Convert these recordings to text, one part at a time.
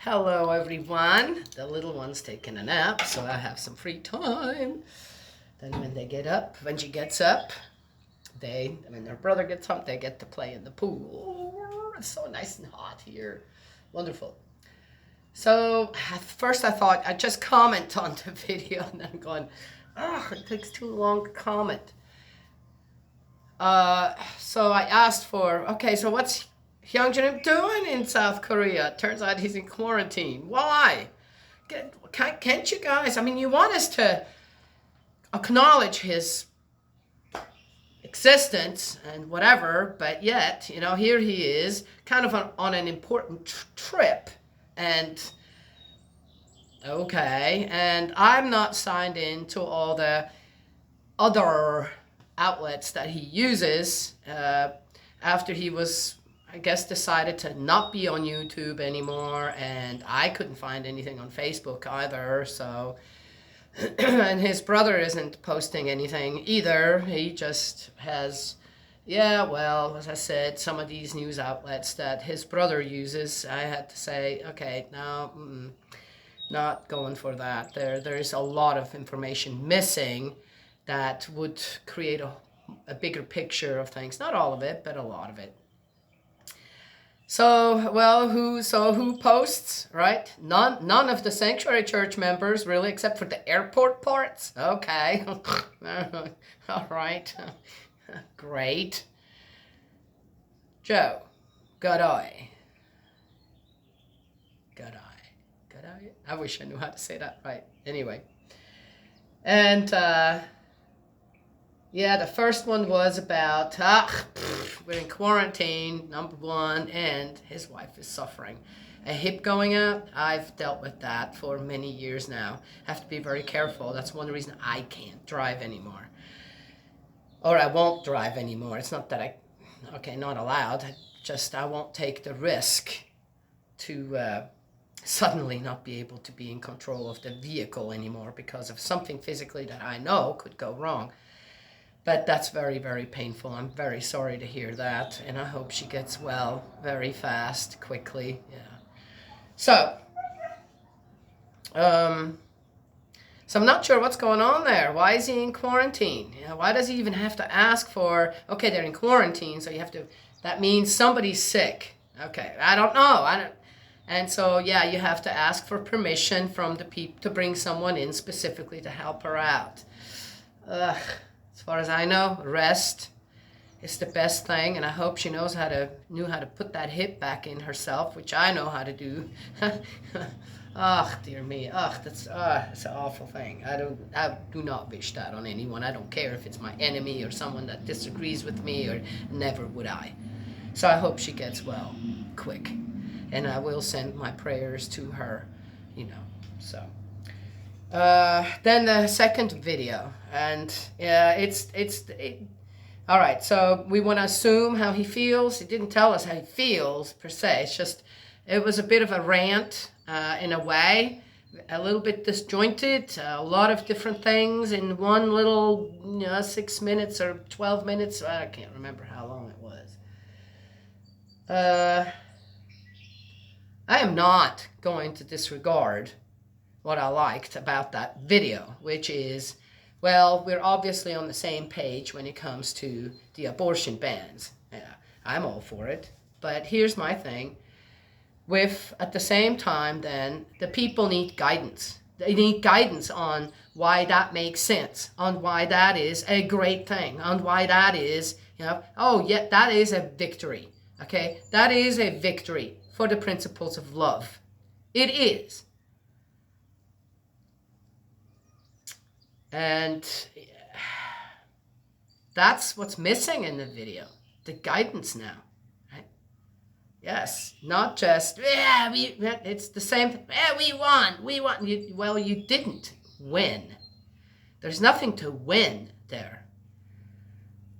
Hello everyone. The little one's taking a nap, so I have some free time. Then when she gets up, when their brother gets up, they get to play in the pool. It's so nice and hot here. Wonderful. So at first I thought I'd just comment on the video, and then I'm going, it takes too long to comment. So I asked so what's Youngjae doing in South Korea? Turns out he's in quarantine. Why? Can't you guys, you want us to acknowledge his existence and whatever, but yet, here he is kind of on an important trip, and okay, and I'm not signed in to all the other outlets that he uses after he was, I guess, decided to not be on YouTube anymore, and I couldn't find anything on Facebook either, so and his brother isn't posting anything either. He just has, as I said, some of these news outlets that his brother uses, I had to say, okay, no, not going for that. There's a lot of information missing that would create a bigger picture of things. Not all of it, but a lot of it. So, who posts, right? None of the sanctuary church members, really, except for the airport parts. Okay. All right. Great. Joe. Good eye. Good eye. Good eye. I wish I knew how to say that right. Anyway. And, the first one was about, we're in quarantine, number one, and his wife is suffering. A hip going out, I've dealt with that for many years now. Have to be very careful. That's one reason I can't drive anymore. Or I won't drive anymore. It's not that not allowed. I won't take the risk to suddenly not be able to be in control of the vehicle anymore because of something physically that I know could go wrong. But that's very, very painful. I'm very sorry to hear that, and I hope she gets well very fast, quickly. Yeah. So I'm not sure what's going on there. Why is he in quarantine? Why does he even have to ask for? Okay, they're in quarantine, so that means somebody's sick. Okay, I don't know. And so you have to ask for permission from the people to bring someone in specifically to help her out. Ugh. As far as I know, rest is the best thing, and I hope she knew how to put that hip back in herself, which I know how to do. Dear me. That's an awful thing. I do not wish that on anyone. I don't care if it's my enemy or someone that disagrees with me, or never would I. So I hope she gets well quick, and I will send my prayers to her, so. Then the second video, and all right, so we want to assume how he feels. He didn't tell us how he feels per se. It was a bit of a rant in a way, a little bit disjointed, a lot of different things in one little 6 minutes or 12 minutes. I can't remember how long it was. I am not going to disregard what I liked about that video, which is, we're obviously on the same page when it comes to the abortion bans. Yeah, I'm all for it. But here's my thing. At the same time, then, the people need guidance. They need guidance on why that makes sense, on why that is a great thing, on why that is, that is a victory. Okay? That is a victory for the principles of love. It is. And that's what's missing in the video, the guidance now, right? Yes, not just, it's the same thing, we won. You didn't win. There's nothing to win there.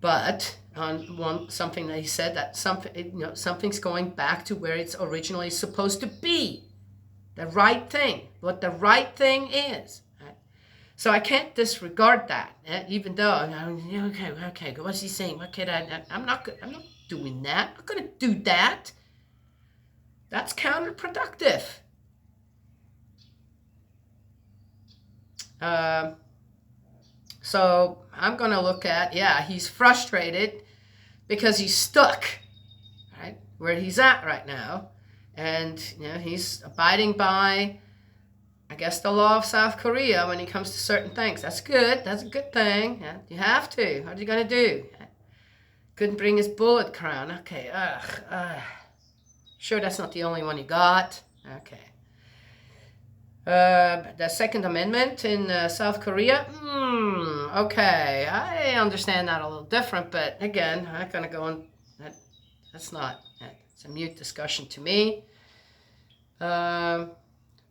But on something that he said, that something's going back to where it's originally supposed to be. The right thing, what the right thing is. So I can't disregard that, even though, okay, what's he saying? What can I'm not doing that. I'm not going to do that. That's counterproductive. Um, so I'm going to look at, yeah, he's frustrated because he's stuck, right, where he's at right now. And, he's abiding by, I guess, the law of South Korea when it comes to certain things. That's good. That's a good thing. Yeah, you have to. What are you going to do? Couldn't bring his bullet crown. Okay. Sure, that's not the only one you got. Okay. The Second Amendment in South Korea. Okay, I understand that a little different, but again, I'm not going to go on. That's not. It's a mute discussion to me.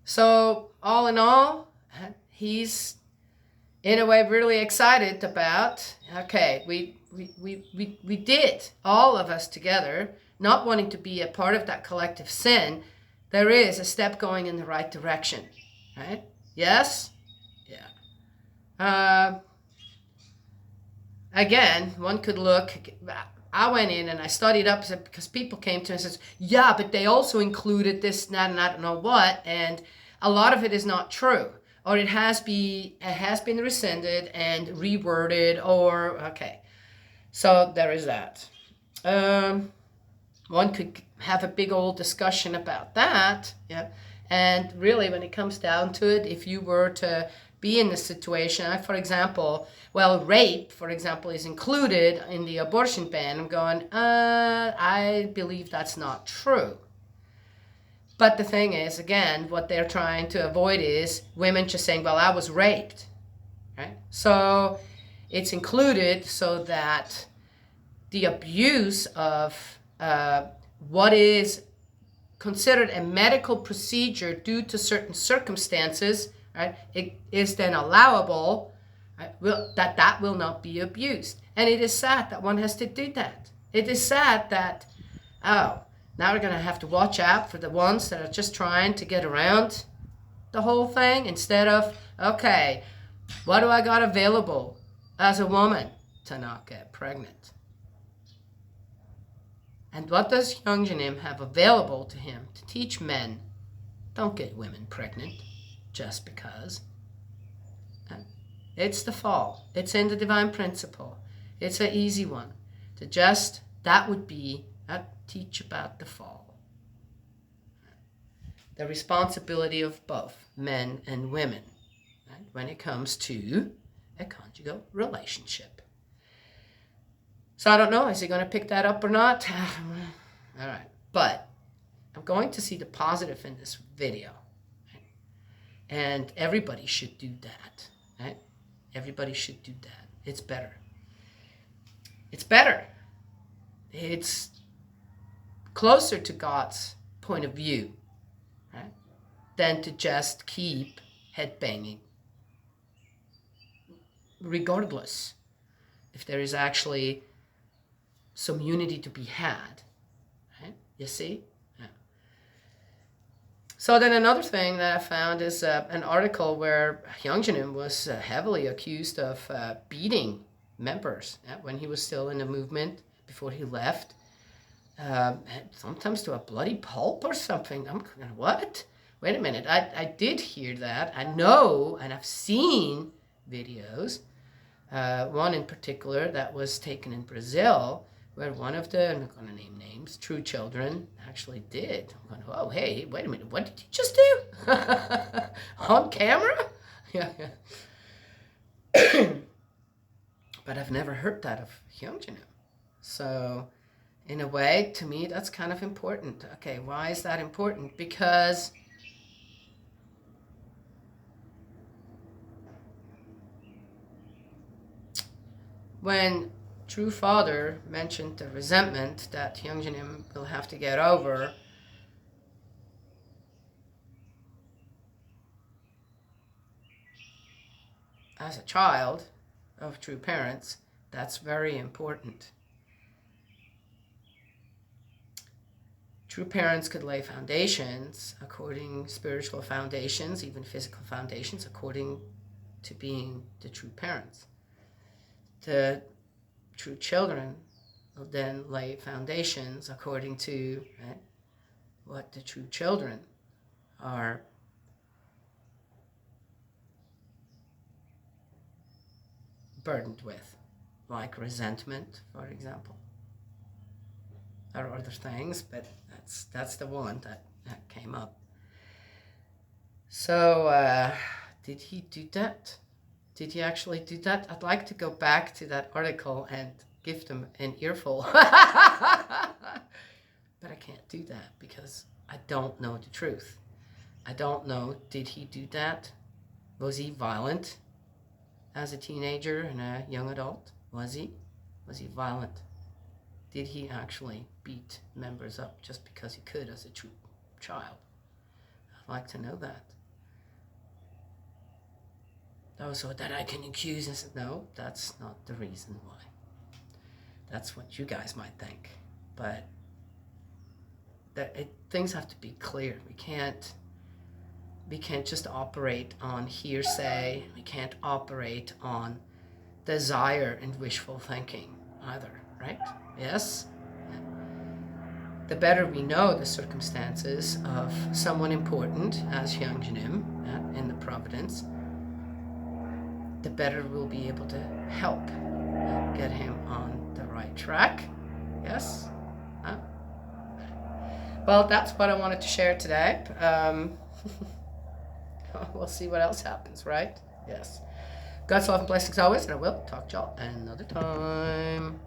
So all in all, he's in a way really excited about. Okay, we did, all of us together, not wanting to be a part of that collective sin. There is a step going in the right direction, right? Yes? Yeah. Again, one could look, I went in and I studied up because people came to me and says, yeah, but they also included this, that, and I don't know what, and a lot of it is not true. Or it has been rescinded and reworded, or, okay. So there is that. One could have a big old discussion about that, yeah. And really, when it comes down to it, if you were to be in this situation, for example, rape, for example, is included in the abortion ban. I'm going, I believe that's not true. But the thing is, again, what they're trying to avoid is women just saying, well, I was raped, right? So it's included so that the abuse of what is considered a medical procedure due to certain circumstances, right, it is then allowable, right, that will not be abused. And it is sad that one has to do that. It is sad that, now we're going to have to watch out for the ones that are just trying to get around the whole thing instead of, okay, what do I got available as a woman to not get pregnant? And what does Youngjae have available to him to teach men? Don't get women pregnant just because. It's the fall. It's in the divine principle. It's an easy one. That would be, teach about the fall. The responsibility of both men and women, right, when it comes to a conjugal relationship. So I don't know, is he going to pick that up or not? All right, but I'm going to see the positive in this video. Right? And everybody should do that. Right? Everybody should do that. It's better. It's better. It's closer to God's point of view, right, than to just keep headbanging. Regardless if there is actually some unity to be had, right? You see? Yeah. So then another thing that I found is an article where Youngjae was heavily accused of beating members when he was still in the movement before he left. Sometimes to a bloody pulp or something. I'm going, what? Wait a minute. I did hear that. I know, and I've seen videos. One in particular that was taken in Brazil, where one of the, I'm not going to name names, true children actually did. I'm going, oh, hey, wait a minute. What did you just do? On camera? Yeah. But I've never heard that of Youngjae. So in a way, to me, that's kind of important. Okay, why is that important? Because when True Father mentioned the resentment that Youngjae will have to get over, as a child of true parents, that's very important. True parents could lay foundations, spiritual foundations, even physical foundations, according to being the true parents. The true children will then lay foundations according to, right, what the true children are burdened with, like resentment, for example. There are other things, but that's the one that came up. So, did he do that? Did he actually do that? I'd like to go back to that article and give them an earful. But I can't do that because I don't know the truth. I don't know, did he do that? Was he violent as a teenager and a young adult? Was he? Was he violent? Did he actually beat members up just because he could as a child? I'd like to know that. Oh, so that I can accuse and say, no, that's not the reason why. That's what you guys might think. But things have to be clear. We can't just operate on hearsay. We can't operate on desire and wishful thinking either, right? Yes? The better we know the circumstances of someone important as Youngjae in the Providence, the better we'll be able to help get him on the right track. Yes? Well, that's what I wanted to share today. We'll see what else happens, right? Yes. God's love and blessings always, and I will talk to y'all another time.